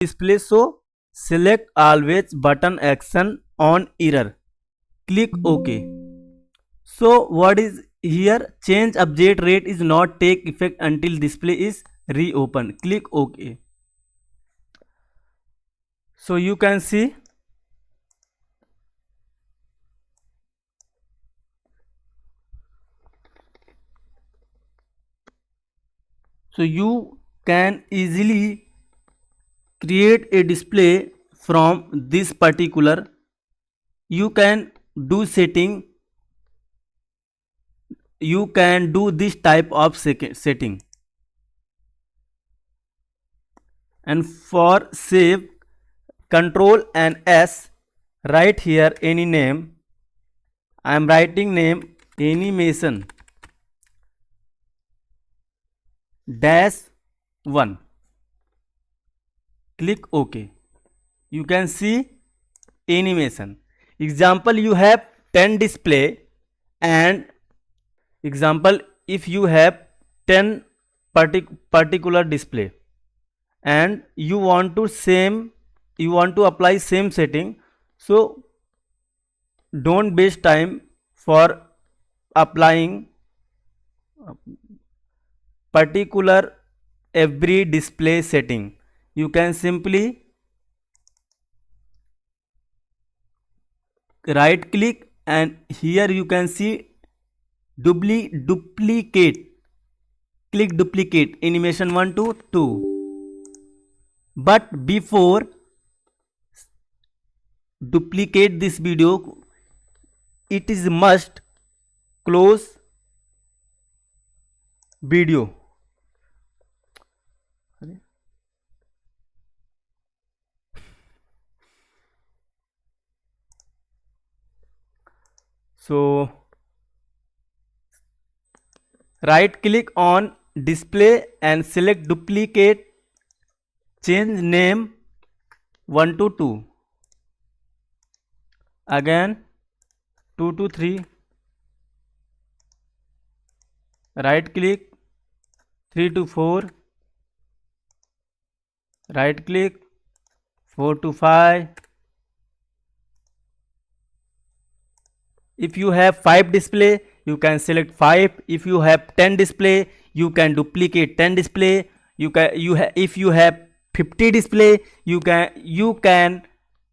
display, so select always button action on error, click OK. So what is here, change update rate is not take effect until display is reopened, click OK. So you can see you can easily create a display from this particular. You can do setting, you can do this type of setting, and for save, control and S, write here any name. I am writing name animation -1, click OK. You can see animation. Example, you have 10 display, and example, if you have 10 particular display and you want to apply same setting, so don't waste time for applying particular every display setting. You can simply right click, and here you can see duplicate, click duplicate animation 1 to 2. But before duplicate this video, it is must close video. So right click on display and select duplicate, change name 1 to 2, again 2 to 3, right click 3 to 4, right click 4 to 5. If you have 5 display, you can select 5. If you have 10 display, you can duplicate 10 display. If you have 50 display, you can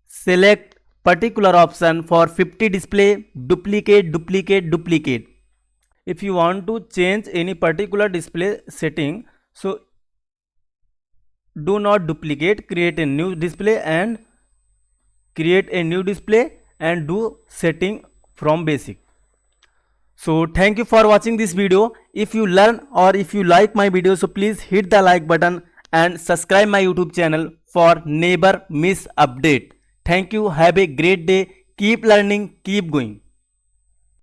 select particular option for 50 display, duplicate. If you want to change any particular display setting, so do not duplicate, create a new display and do setting from basic. So thank you for watching this video. If you learn or if you like my video, so please hit the like button and subscribe my YouTube channel for never miss update. Thank you. Have a great day. Keep learning, keep going.